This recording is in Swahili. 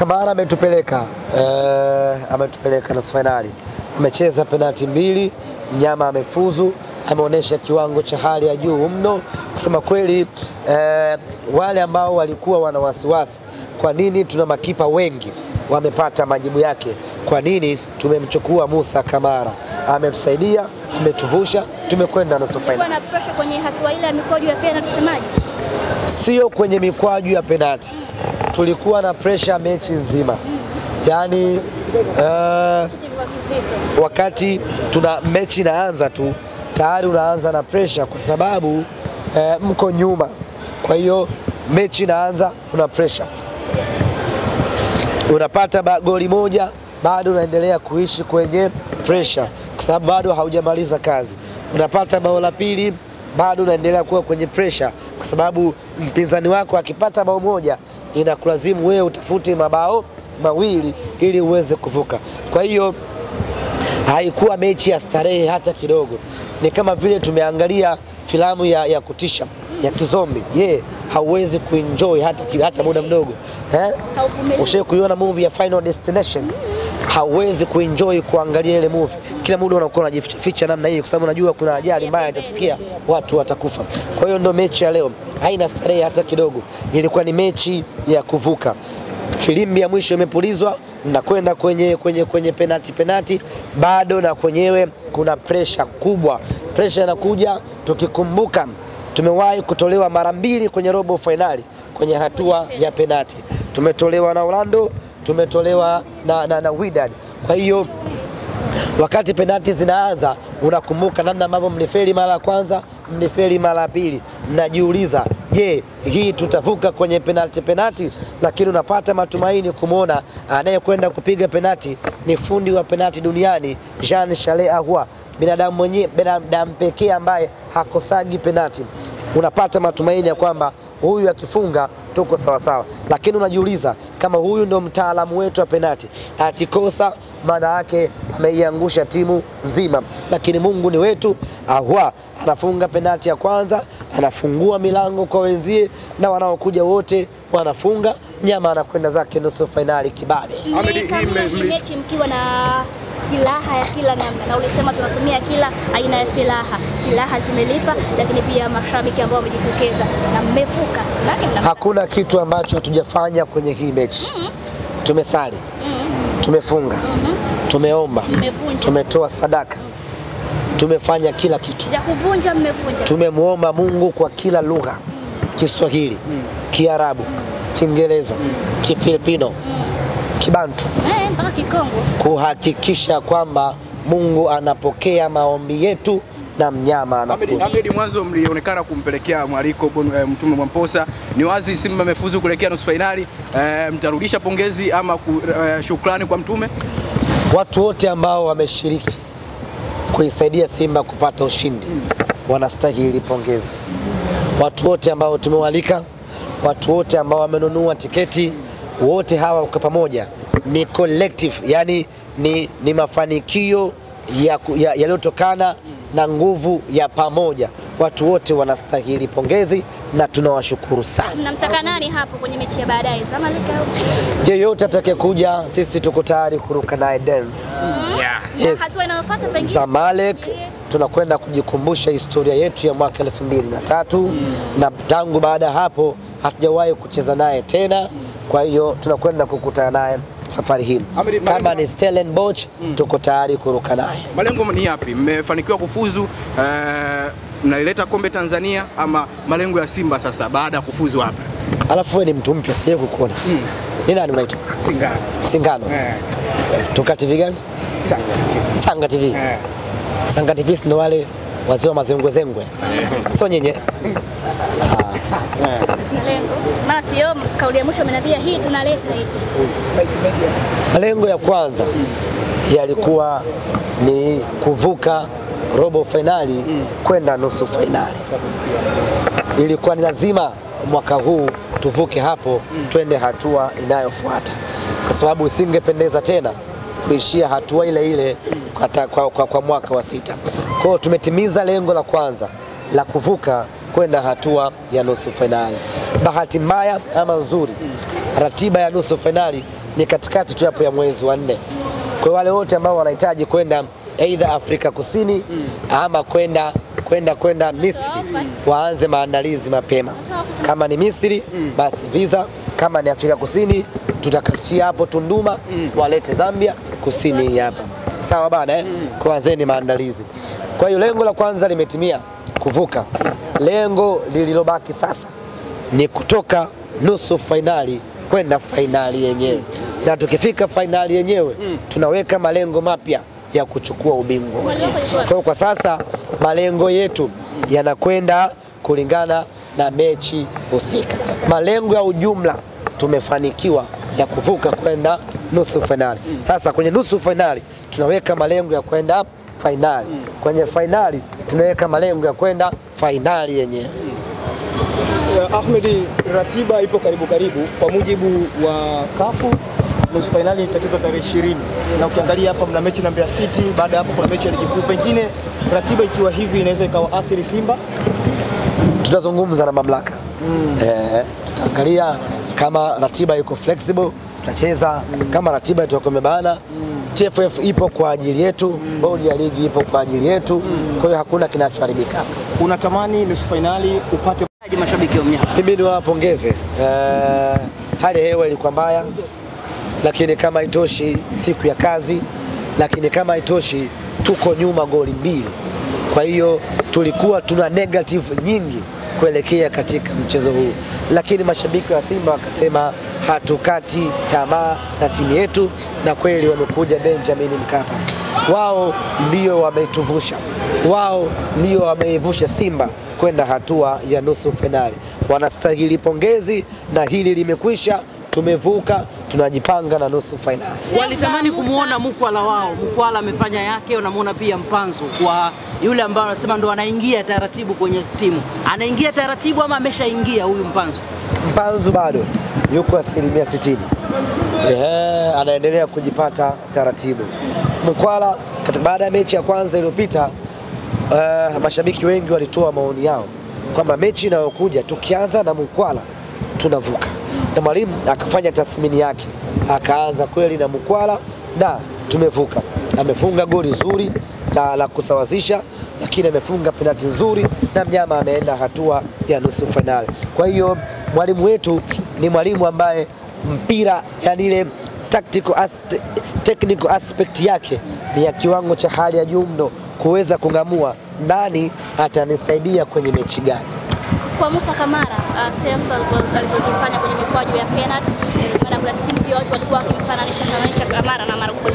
Kamara ametupeleka nusu finali. Amecheza penalti 2, mnyama amefuzu, ameonyesha kiwango cha hali ya juu mno. Kusema kweli, wale ambao walikuwa wana wasiwasi, kwa nini tuna makipa wengi, wamepata majibu yake. Kwa nini tumemchukua Musa Kamara? Ametusaidia, ametuvusha, tumekwenda nusu finali. Kuna pressure kwenye hatua ile ya mikwaju ya penalti, tusemaje? Sio kwenye mikwaju ya penalti. Tulikuwa na pressure mechi nzima. Yaani wakati tuna mechi inaanza tu tayari unaanza na pressure kwa sababu mko nyuma. Kwa hiyo mechi inaanza una pressure. Unapata goli moja bado unaendelea kuishi kwenye pressure kwa sababu bado haujamaliza kazi. Unapata bao la pili bado unaendelea kuwa kwenye pressure kwa sababu mpinzani wako akipata bao moja inakulazimu wewe utafute mabao mawili ili uweze kuvuka. Kwa hiyo haikuwa mechi ya starehe hata kidogo. Ni kama vile tumeangalia filamu ya kutisha ya kizombi. Hauwezi kuenjoy hata muda mdogo. Ushawahi kuiona movie ya Final Destination? Hauwezi kuenjoy kuangalia ile movie. Kila muda unakuwa unajificha namna hii kwa sababu unajua kuna ajali mbaya itatokea, watu watakufa. Kwa hiyo ndio mechi ya leo. Haina starehe hata kidogo. Ilikuwa ni mechi ya kuvuka. Filimbi ya mwisho imepulizwa na kwenda kwenye penalti bado na kwenyewe kuna pressure kubwa. Pressure inakuja tukikumbuka tumewahi kutolewa mara 2 kwenye robo finali kwenye hatua ya penalti. Tumetolewa na Orlando, tumetolewa na Wydad. Kwa hiyo wakati penalti zinaanza unakumbuka namna ambavyo mlifeli mara ya kwanza, mlifeli mara ya pili. Mnajiuliza, hii tutavuka kwenye penalti? Lakini unapata matumaini kumuona anayekwenda kupiga penalti ni fundi wa penalti duniani, Jean-Charles Ahoua, binadamu pekee ambaye hakosagi penalti. Unapata matumaini ya kwamba huyu akifunga tuko sawa sawa. Lakini unajiuliza kama huyu ndo mtaalamu wetu wa penalti, akikosa maana yake ameiangusha timu nzima. Lakini Mungu ni wetu, Ahoua anafunga penalti ya kwanza, anafungua milango kwa wenzie na wanaokuja wote wanafunga, mnyama anakwenda zake nusu finali kibabe. Mechi mkiwa na silaha ya kila namna na ulisema tunatumia kila aina ya silaha. Silaha zimelipa, lakini pia mashabiki ambao wamejitokeza na mmevuka. Hakuna kitu ambacho hatujafanya kwenye hii mechi. Tumesali, tumefunga, tumeomba, tumetoa sadaka, tumefanya kila kitu. Ya kuvunja mmevunja. Tumemuomba Mungu kwa kila lugha. Kiswahili, Kiarabu, Kiingereza, Kifilipino, Kibantu, mpaka Kikongo, kuhakikisha kwamba Mungu anapokea maombi yetu na mnyama anafuzu. Ahmed, mwanzo mlionekana kumpelekea mwaliko Mtume Mwamposa. Ni wazi Simba amefuzu kuelekea nusu finali. Mtarudisha pongezi ama shukrani kwa Mtume? Watu wote ambao wameshiriki kuisaidia Simba kupata ushindi wanastahili pongezi. Watu wote ambao tumewalika, watu wote ambao wamenunua tiketi, wote hawa kwa pamoja ni collective, yani ni mafanikio yaliyotokana na nguvu ya pamoja. Watu wote wanastahili pongezi na tunawashukuru sana. Mnamtaka nani hapo kwenye mechi ya baadaye? Zamalek au yeyote atakayekuja, sisi tuko tayari kuruka naye dance. Yes. Hatua inayofuata pengine Zamalek tunakwenda kujikumbusha historia yetu ya mwaka 2003 na tangu baada ya hapo hatujawahi kucheza naye tena. Kwa hiyo tunakwenda kukutana naye safari hii. Kama ni Stellenbosch tuko tayari kuruka naye. Malengo ni yapi? Mmefanikiwa kufuzu, mnaileta kombe Tanzania, ama malengo ya Simba sasa baada ya kufuzu hapa? Alafu wewe ni mtu mpya, sijawahi kukuona. Ni nani unaitwa? Singano. Toka TV gani? Sanga TV. Sanga TV ndio wale wazee wa mazengwe. Sio nyenye. Sawa. Malengo. Masio kauli ya mwisho mnaambia hii tunaleta eti. Malengo ya kwanza yalikuwa ni kuvuka robo finali kwenda nusu finali. Ilikuwa ni lazima mwaka huu tuvuke hapo twende hatua inayofuata. Kwa sababu isingependeza tena kuishia hatua ile ile kwa mwaka wa 6. Kwa hiyo tumetimiza lengo la kwanza la kuvuka kwenda hatua ya nusu fainali. Bahati mbaya ama nzuri, ratiba ya nusu fainali ni katikati tu hapo ya mwezi wa 4. Kwa wale wote ambao wanahitaji kwenda aidha Afrika Kusini ama kwenda Misri, waanze maandalizi mapema. Kama ni Misri basi visa, kama ni Afrika Kusini tutakachia hapo Tunduma, walete Zambia Kusini hapa. Sawa bana Kuanzeni maandalizi. Kwa hiyo lengo la kwanza limetimia, kuvuka. Lengo lililobaki sasa ni kutoka nusu fainali kwenda fainali yenyewe. Na tukifika fainali yenyewe tunaweka malengo mapya ya kuchukua ubingwa. Kwa sasa malengo yetu yanakwenda kulingana na mechi husika. Malengo ya ujumla tumefanikiwa ya kuvuka kwenda nusu fainali. Sasa kwenye nusu fainali tunaweka malengo ya kwenda fainali. Kwenye fainali tunaweka malengo ya kwenda fainali yenyewe. Ahmed, ratiba ipo karibu. Kwa mujibu wa kafu, nusu fainali itachezwa tarehe 20. Na ukiangalia hapa mna mechi na Mbeya City, baada hapo kuna mechi ya ligi kuu. Pengine ratiba ikiwa hivi inaweza ikawaathiri Simba? Tutazungumza na mamlaka. Tutaangalia kama ratiba iko flexible, tutacheza. Kama ratiba itakuwa imebana, TFF ipo kwa ajili yetu, bodi ya ligi ipo kwa ajili yetu. Kwa hiyo hakuna kinachoharibika. Unatamani nusu fainali upate mashabiki wa mnyama? Mimi niwapongeze. Hali ya hewa ilikuwa mbaya, lakini kama itoshi siku ya kazi, lakini kama itoshi tuko nyuma goli 2. Kwa hiyo tulikuwa tuna negative nyingi kuelekea katika mchezo huu, lakini mashabiki wa Simba wakasema hatukati tamaa na timu yetu, na kweli wamekuja Benjamin Mkapa. Wao ndio wametuvusha, wao ndio wameivusha Simba kwenda hatua ya nusu fainali. Wanastahili pongezi, na hili limekwisha. Tumevuka, tunajipanga na nusu fainali. Walitamani kumuona Mukwala wao. Mukwala amefanya yake, unamuona pia Mpanzu kwa yule ambaye anasema ndo anaingia taratibu kwenye timu. Anaingia taratibu ama ameshaingia huyu Mpanzu? Mpanzu bado yuko 60%. Anaendelea kujipata taratibu. Mukwala baada ya mechi ya kwanza iliyopita, mashabiki wengi walitoa maoni yao kwamba mechi inayokuja tukianza na Mukwala tunavuka. Na mwalimu akafanya tathmini yake, akaanza kweli na Mukwala na tumevuka. Amefunga goli zuri la kusawazisha, lakini amefunga penalti nzuri na mnyama ameenda hatua ya nusu fainali. Kwa hiyo mwalimu wetu ni mwalimu ambaye mpira, yani ile technical aspect yake ni ya kiwango cha hali ya juu mno, kuweza kungamua nani atanisaidia kwenye mechi gani. Kwa Musa Kamara, saves alizofanya kwenye mikwaju ya penalty, maana kuna kipindi watu walikuwa wakimfananisha Kamara na Maragubu